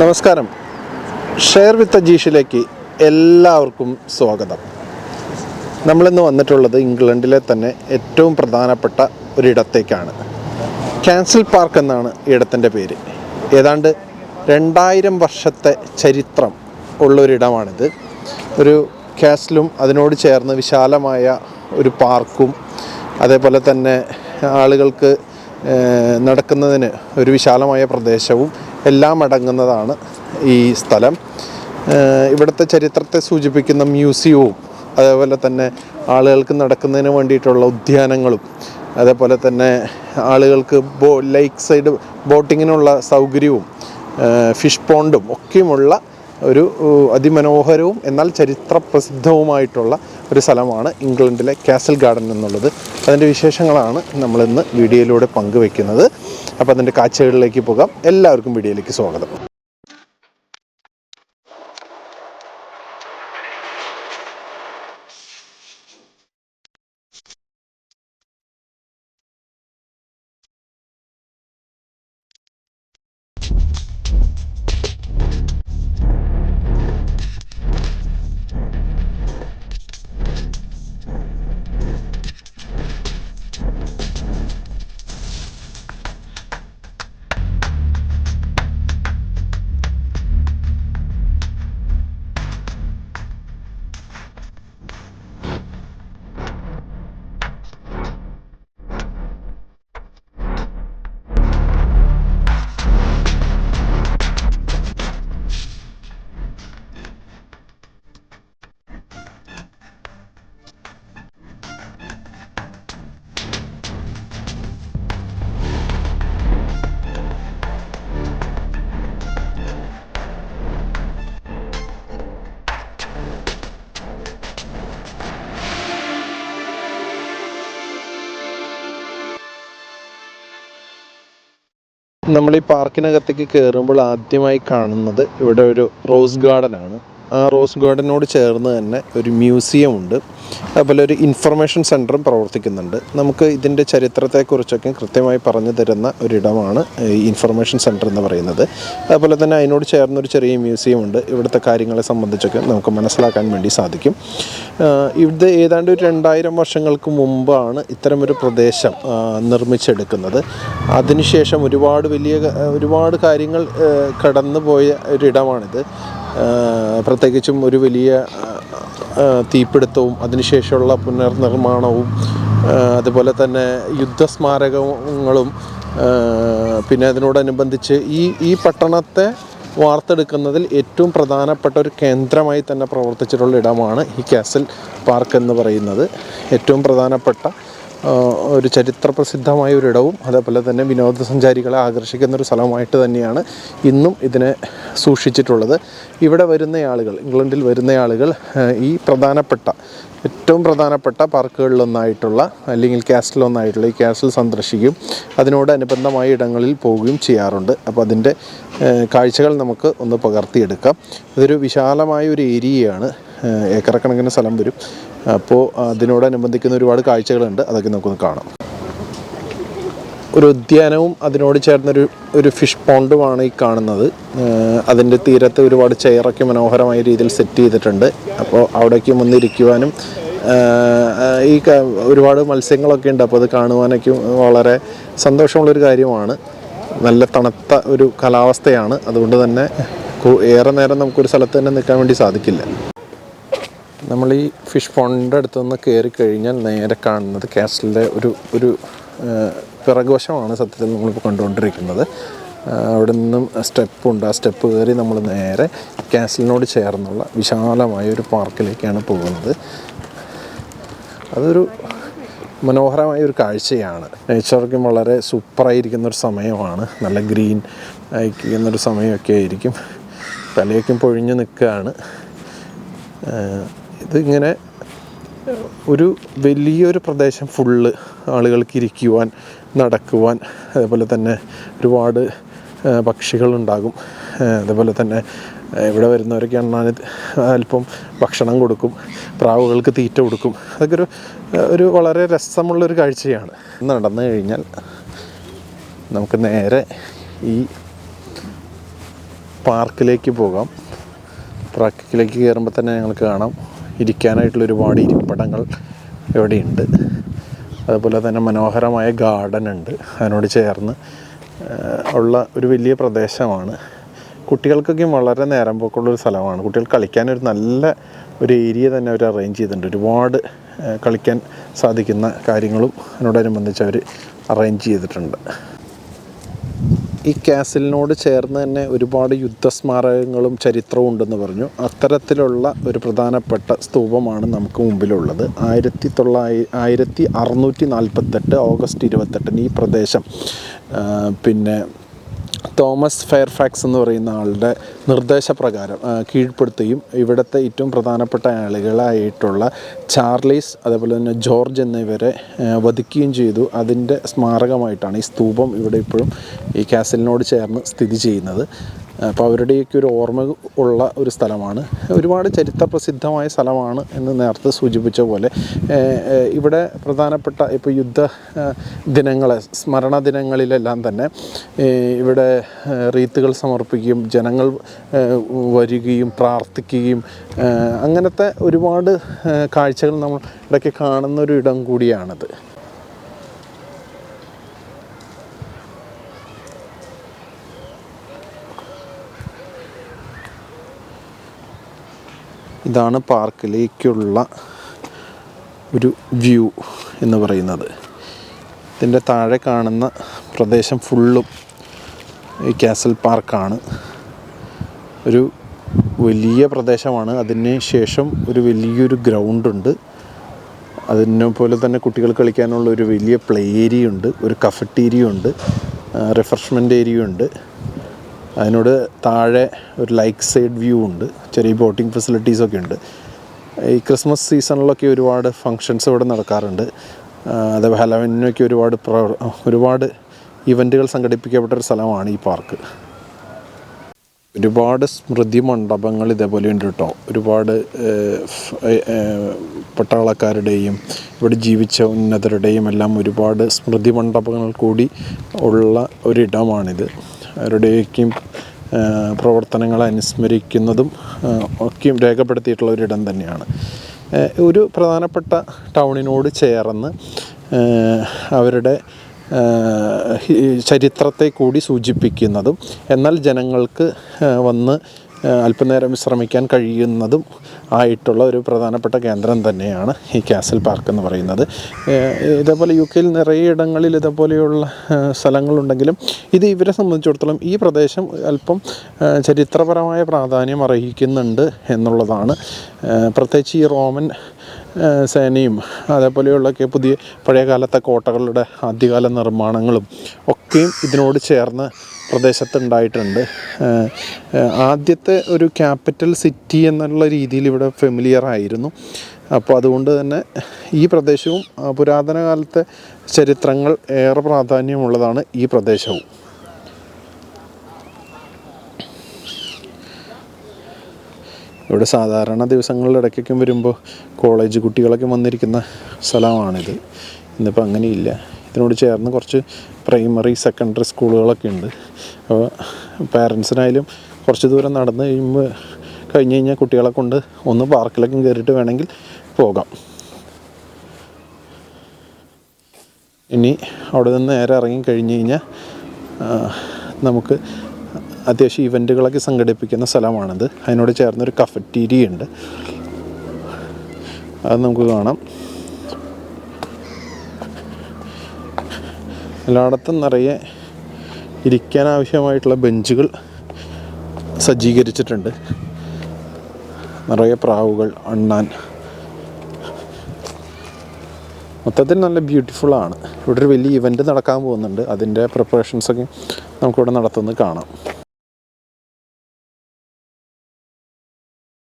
നമസ്കാരം. Share with അജീഷിലേക്ക് എല്ലാവർക്കും സ്വാഗതം. നമ്മളിന്ന് വന്നിട്ടുള്ളത് ഇംഗ്ലണ്ടിലെ തന്നെ ഏറ്റവും പ്രധാനപ്പെട്ട ഒരിടത്തേക്കാണ്. കാസിൽ പാർക്ക് എന്നാണ് ഇടത്തിൻ്റെ പേര്. ഏതാണ്ട് 2000 വർഷത്തെ ചരിത്രം ഉള്ളൊരിടമാണിത്. ഒരു കാസിലും അതിനോട് ചേർന്ന് വിശാലമായ ഒരു പാർക്കും അതേപോലെ തന്നെ ആളുകൾക്ക് നടക്കുന്നതിന് ഒരു വിശാലമായ പ്രദേശവും എല്ലാം അടങ്ങുന്നതാണ് ഈ സ്ഥലം. ഇവിടുത്തെ ചരിത്രത്തെ സൂചിപ്പിക്കുന്ന മ്യൂസിയവും അതേപോലെ തന്നെ ആളുകൾക്ക് നടക്കുന്നതിന് വേണ്ടിയിട്ടുള്ള ഉദ്യാനങ്ങളും അതേപോലെ തന്നെ ആളുകൾക്ക് ലേക്ക് സൈഡ് ബോട്ടിങ്ങിനുള്ള സൗകര്യവും ഫിഷ് പോണ്ടും ഒക്കെയുമുള്ള ഒരു അതിമനോഹരവും എന്നാൽ ചരിത്ര പ്രസിദ്ധവുമായിട്ടുള്ള ഒരു സ്ഥലമാണ് ഇംഗ്ലണ്ടിലെ കാസിൽ ഗാർഡൻ എന്നുള്ളത്. അതിൻ്റെ വിശേഷങ്ങളാണ് നമ്മളിന്ന് വീഡിയോയിലൂടെ പങ്കുവെക്കുന്നത്. അപ്പോൾ അതിൻ്റെ കാഴ്ചകളിലേക്ക് പോകാം. എല്ലാവർക്കും വീഡിയോയിലേക്ക് സ്വാഗതം. നമ്മൾ ഈ പാർക്കിനകത്തേക്ക് കയറുമ്പോൾ ആദ്യമായി കാണുന്നത് ഇവിടെ ഒരു റോസ് ഗാർഡനാണ്. ആ റോസ് ഗാർഡനോട് ചേർന്ന് തന്നെ ഒരു മ്യൂസിയം ഉണ്ട്. അതുപോലെ ഒരു ഇൻഫർമേഷൻ സെൻറ്ററും പ്രവർത്തിക്കുന്നുണ്ട്. നമുക്ക് ഇതിൻ്റെ ചരിത്രത്തെക്കുറിച്ചൊക്കെ കൃത്യമായി പറഞ്ഞു തരുന്ന ഒരിടമാണ് ഈ ഇൻഫർമേഷൻ സെൻറ്റർ എന്ന് പറയുന്നത്. അതുപോലെ തന്നെ അതിനോട് ചേർന്നൊരു ചെറിയ മ്യൂസിയം ഉണ്ട്. ഇവിടുത്തെ കാര്യങ്ങളെ സംബന്ധിച്ചൊക്കെ നമുക്ക് മനസ്സിലാക്കാൻ വേണ്ടി സാധിക്കും. ഇത് ഏതാണ്ട് ഒരു 2000 വർഷങ്ങൾക്ക് മുമ്പാണ് ഇത്തരമൊരു പ്രദേശം നിർമ്മിച്ചെടുക്കുന്നത്. അതിനുശേഷം ഒരുപാട് കാര്യങ്ങൾ കടന്നു പോയ ഒരിടമാണിത്. പ്രത്യേകിച്ചും ഒരു വലിയ തീപിടുത്തവും അതിനുശേഷമുള്ള പുനർനിർമ്മാണവും അതുപോലെ തന്നെ യുദ്ധസ്മാരകങ്ങളും പിന്നെ അതിനോടനുബന്ധിച്ച് ഈ പട്ടണത്തെ വാർത്തെടുക്കുന്നതിൽ ഏറ്റവും പ്രധാനപ്പെട്ട ഒരു കേന്ദ്രമായി തന്നെ പ്രവർത്തിച്ചിട്ടുള്ള ഇടമാണ് ഈ കാസിൽ പാർക്ക് എന്ന് പറയുന്നത്. ഏറ്റവും പ്രധാനപ്പെട്ട ഒരു ചരിത്ര പ്രസിദ്ധമായ ഒരിടവും അതേപോലെ തന്നെ വിനോദസഞ്ചാരികളെ ആകർഷിക്കുന്ന ഒരു സ്ഥലമായിട്ട് തന്നെയാണ് ഇന്നും ഇതിനെ സൂക്ഷിച്ചിട്ടുള്ളത്. ഇവിടെ വരുന്ന ആളുകൾ, ഇംഗ്ലണ്ടിൽ വരുന്ന ആളുകൾ ഈ ഏറ്റവും പ്രധാനപ്പെട്ട പാർക്കുകളിലൊന്നായിട്ടുള്ള അല്ലെങ്കിൽ കാസിലൊന്നായിട്ടുള്ള ഈ കാസിൽ സന്ദർശിക്കും. അതിനോടനുബന്ധമായ ഇടങ്ങളിൽ പോവുകയും ചെയ്യാറുണ്ട്. അപ്പോൾ അതിൻ്റെ കാഴ്ചകൾ നമുക്ക് ഒന്ന് പകർത്തിയെടുക്കാം. ഇതൊരു വിശാലമായ ഒരു ഏരിയയാണ്. ഏക്കറക്കണക്കിന് സ്ഥലം വരും. അപ്പോൾ അതിനോടനുബന്ധിക്കുന്ന ഒരുപാട് കാഴ്ചകളുണ്ട്. അതൊക്കെ നമുക്കൊന്ന് കാണാം. ഒരു ഉദ്യാനവും അതിനോട് ചേർന്നൊരു ഫിഷ് പോണ്ടുമാണ് ഈ കാണുന്നത്. അതിൻ്റെ തീരത്ത് ഒരുപാട് ചെയറൊക്കെ മനോഹരമായ രീതിയിൽ സെറ്റ് ചെയ്തിട്ടുണ്ട്. അപ്പോൾ അവിടേക്ക് വന്നിരിക്കുവാനും ഒരുപാട് മത്സ്യങ്ങളൊക്കെ ഉണ്ട്. അപ്പോൾ അത് കാണുവാനൊക്കെ വളരെ സന്തോഷമുള്ളൊരു കാര്യമാണ്. നല്ല തണുത്ത ഒരു കാലാവസ്ഥയാണ്. അതുകൊണ്ട് തന്നെ ഏറെ നേരം നമുക്കൊരു സ്ഥലത്ത് തന്നെ നിൽക്കാൻ വേണ്ടി സാധിക്കില്ല. നമ്മൾ ഈ ഫിഷ് പോണ്ടിൻ്റെ അടുത്തുനിന്ന് കയറി കഴിഞ്ഞാൽ നേരെ കാണുന്നത് കാസിലിൻ്റെ ഒരു പിറകുവശമാണ് സത്യത്തിൽ നമ്മളിപ്പോൾ കണ്ടുകൊണ്ടിരിക്കുന്നത്. അവിടെ നിന്നും സ്റ്റെപ്പുണ്ട്. ആ സ്റ്റെപ്പ് കയറി നമ്മൾ നേരെ കാസിലിനോട് ചേർന്നുള്ള വിശാലമായ ഒരു പാർക്കിലേക്കാണ് പോകുന്നത്. അതൊരു മനോഹരമായ ഒരു കാഴ്ചയാണ്. നേച്ചറൊക്കെ വളരെ സൂപ്പറായിരിക്കുന്നൊരു സമയമാണ്. നല്ല ഗ്രീൻ ആയിരിക്കുന്നൊരു സമയമൊക്കെ ആയിരിക്കും. തലയൊക്കെ പൊഴിഞ്ഞ് നിൽക്കുകയാണ്. ഇതിങ്ങനെ ഒരു വലിയൊരു പ്രദേശം ഫുള്ള് ആളുകൾക്ക് ഇരിക്കുവാൻ, നടക്കുവാൻ, അതേപോലെ തന്നെ ഒരുപാട് പക്ഷികളുണ്ടാകും. അതേപോലെ തന്നെ ഇവിടെ വരുന്നവരൊക്കെ എണ്ണാൻ അല്പം ഭക്ഷണം കൊടുക്കും, പ്രാവുകൾക്ക് തീറ്റ കൊടുക്കും. അതൊക്കെ ഒരു വളരെ രസമുള്ളൊരു കാഴ്ചയാണ്. നടന്നു കഴിഞ്ഞാൽ നമുക്ക് നേരെ ഈ പാർക്കിലേക്ക് പോകാം. പാർക്കിലേക്ക് കയറുമ്പോൾ തന്നെ ഞങ്ങൾക്ക് കാണാം ഇരിക്കാനായിട്ടുള്ള ഒരുപാട് ഇരിപ്പിടങ്ങൾ ഇവിടെയുണ്ട്. അതുപോലെ തന്നെ മനോഹരമായ ഗാർഡൻ ഉണ്ട്. അതിനോട് ചേർന്ന് ഉള്ള ഒരു വലിയ പ്രദേശമാണ്. കുട്ടികൾക്കൊക്കെ വളരെ നേരം പോക്കുള്ളൊരു സ്ഥലമാണ്. കുട്ടികൾക്ക് കളിക്കാനൊരു നല്ല ഒരു ഏരിയ തന്നെ അവർ അറേഞ്ച് ചെയ്തിട്ടുണ്ട്. ഒരുപാട് കളിക്കാൻ സാധിക്കുന്ന കാര്യങ്ങളും അതിനോടനുബന്ധിച്ച് അവർ അറേഞ്ച് ചെയ്തിട്ടുണ്ട്. ഈ കാസിലിനോട് ചേർന്ന് തന്നെ ഒരുപാട് യുദ്ധസ്മാരകങ്ങളും ചരിത്രവും ഉണ്ടെന്ന് പറഞ്ഞു. അത്തരത്തിലുള്ള ഒരു പ്രധാനപ്പെട്ട സ്തൂപമാണ് നമുക്ക് മുമ്പിലുള്ളത്. 1648 ഓഗസ്റ്റ് 28 ഈ പ്രദേശം തോമസ് ഫെയർഫാക്സ് എന്ന് പറയുന്ന ആളുടെ നിർദ്ദേശപ്രകാരം കീഴ്പ്പെടുത്തുകയും ഇവിടുത്തെ ഏറ്റവും പ്രധാനപ്പെട്ട ആളുകളായിട്ടുള്ള ചാർലീസ് അതേപോലെ തന്നെ ജോർജ് എന്നിവരെ വധിക്കുകയും ചെയ്തു. അതിൻ്റെ സ്മാരകമായിട്ടാണ് ഈ സ്തൂപം ഇവിടെ ഇപ്പോഴും ഈ കാസിലിനോട് ചേർന്ന് സ്ഥിതി ചെയ്യുന്നത്. അപ്പോൾ അവരുടെയൊക്കെ ഒരു ഓർമ്മ ഉള്ള ഒരു സ്ഥലമാണ്. ഒരുപാട് ചരിത്ര പ്രസിദ്ധമായ സ്ഥലമാണ് എന്ന് നേരത്തെ സൂചിപ്പിച്ച പോലെ ഇവിടെ പ്രധാനപ്പെട്ട ഇപ്പോൾ യുദ്ധ ദിനങ്ങളെ സ്മരണ ദിനങ്ങളിലെല്ലാം തന്നെ ഇവിടെ റീത്തുകൾ സമർപ്പിക്കുകയും ജനങ്ങൾ വരികയും പ്രാർത്ഥിക്കുകയും അങ്ങനത്തെ ഒരുപാട് കാഴ്ചകൾ നമ്മൾ ഇടയ്ക്ക് കാണുന്നൊരു ഇടം കൂടിയാണത്. ഇതാണ് പാർക്കിലേക്കുള്ള ഒരു വ്യൂ എന്ന് പറയുന്നത്. ഇതിൻ്റെ താഴെ കാണുന്ന പ്രദേശം ഫുള്ളും ഈ കാസിൽ പാർക്കാണ്. ഒരു വലിയ പ്രദേശമാണ്. അതിന് ശേഷം ഒരു വലിയൊരു ഗ്രൗണ്ടുണ്ട്. അതിനെ പോലെ തന്നെ കുട്ടികൾ കളിക്കാനുള്ള ഒരു വലിയ പ്ലേ ഏരിയ ഉണ്ട്, ഒരു കഫറ്റീരിയ ഉണ്ട്, റിഫ്രഷ്മെൻ്റ് ഏരിയ ഉണ്ട്. അതിനോട് താഴെ ഒരു ലൈക്ക് സൈഡ് വ്യൂ ഉണ്ട്. ചെറിയ ബോട്ടിംഗ് ഫെസിലിറ്റീസൊക്കെ ഉണ്ട്. ഈ ക്രിസ്മസ് സീസണിലൊക്കെ ഒരുപാട് ഫങ്ഷൻസ് ഇവിടെ നടക്കാറുണ്ട്. അതേപോലെ ഹലോവീനൊക്കെ ഒരുപാട് ഇവൻറ്റുകൾ സംഘടിപ്പിക്കപ്പെട്ട ഒരു സ്ഥലമാണ് ഈ പാർക്ക്. ഒരുപാട് സ്മൃതി മണ്ഡപങ്ങൾ ഇതേപോലെ ഉണ്ട് കേട്ടോ. ഒരുപാട് പട്ടാളക്കാരുടെയും ഇവിടെ ജീവിച്ച ഉന്നതരുടെയും എല്ലാം ഒരുപാട് സ്മൃതി മണ്ഡപങ്ങൾ കൂടി ഉള്ള ഒരിടമാണിത്. അവരുടെയൊക്കെയും പ്രവർത്തനങ്ങളെ അനുസ്മരിക്കുന്നതും ഒക്കെയും രേഖപ്പെടുത്തിയിട്ടുള്ള ഒരിടം തന്നെയാണ്. ഒരു പ്രധാനപ്പെട്ട ടൗണിനോട് ചേർന്ന് അവരുടെ ചരിത്രത്തെ കൂടി സൂചിപ്പിക്കുന്നതും എന്നാൽ ജനങ്ങൾക്ക് വന്ന് അല്പനേരം വിശ്രമിക്കാൻ കഴിയുന്നതും ആയിട്ടുള്ള ഒരു പ്രധാനപ്പെട്ട കേന്ദ്രം തന്നെയാണ് ഈ കാസിൽ പാർക്ക് എന്ന് പറയുന്നത്. ഇതേപോലെ UK-യിൽ നിറയെ ഇടങ്ങളിൽ ഇതേപോലെയുള്ള സ്ഥലങ്ങളുണ്ടെങ്കിലും ഇത് ഇവരെ സംബന്ധിച്ചിടത്തോളം ഈ പ്രദേശം അല്പം ചരിത്രപരമായ പ്രാധാന്യം അർഹിക്കുന്നുണ്ട് എന്നുള്ളതാണ്. പ്രത്യേകിച്ച് ഈ റോമൻ സേനയും അതേപോലെയുള്ളൊക്കെ പഴയ കാലത്തെ കോട്ടകളുടെ ആദ്യകാല നിർമ്മാണങ്ങളും ഒക്കെയും ഇതിനോട് ചേർന്ന് പ്രദേശത്തുണ്ടായിട്ടുണ്ട്. ആദ്യത്തെ ഒരു ക്യാപിറ്റൽ സിറ്റി എന്നുള്ള രീതിയിൽ ഇവിടെ ഫെമിലിയർ ആയിരുന്നു. അപ്പോൾ അതുകൊണ്ട് തന്നെ ഈ പ്രദേശവും പുരാതന കാലത്തെ ചരിത്രങ്ങൾ ഏറെ പ്രാധാന്യമുള്ളതാണ് ഈ പ്രദേശവും. ഇവിടെ സാധാരണ ദിവസങ്ങളിൽ ഇടയ്ക്കൊക്കെ വരുമ്പോൾ കോളേജ് കുട്ടികളൊക്കെ വന്നിരിക്കുന്ന സ്ഥലമാണിത്. ഇന്നിപ്പോൾ അങ്ങനെയില്ല. ഇതിനോട് ചേർന്ന് കുറച്ച് പ്രൈമറി സെക്കൻഡറി സ്കൂളുകളൊക്കെ ഉണ്ട്. അപ്പോൾ പാരൻസിനായാലും കുറച്ച് ദൂരം നടന്ന് കഴിഞ്ഞ് കഴിഞ്ഞാൽ കുട്ടികളെ കൊണ്ട് ഒന്ന് പാർക്കിലൊക്കെ കയറിയിട്ട് വേണമെങ്കിൽ പോകാം. ഇനി അവിടെ നിന്ന് നേരെ ഇറങ്ങി കഴിഞ്ഞ് കഴിഞ്ഞാൽ നമുക്ക് അത്യാവശ്യം ഇവൻറ്റുകളൊക്കെ സംഘടിപ്പിക്കുന്ന സ്ഥലമാണിത്. അതിനോട് ചേർന്നൊരു കഫറ്റീരിയ ഉണ്ട്, അത് നമുക്ക് കാണാം. എല്ലായിടത്തും നിറയെ ഇരിക്കാൻ ആവശ്യമായിട്ടുള്ള ബെഞ്ചുകൾ സജ്ജീകരിച്ചിട്ടുണ്ട്. നിറയെ പ്രാവുകൾ, അണ്ണാൻ, മൊത്തത്തിൽ നല്ല ബ്യൂട്ടിഫുള്ളാണ്. ഇവിടെ ഒരു വലിയ ഇവൻറ്റ് നടക്കാൻ പോകുന്നുണ്ട്. അതിൻ്റെ പ്രിപ്പറേഷൻസൊക്കെ നമുക്കിവിടെ നടത്തുന്നത് കാണാം.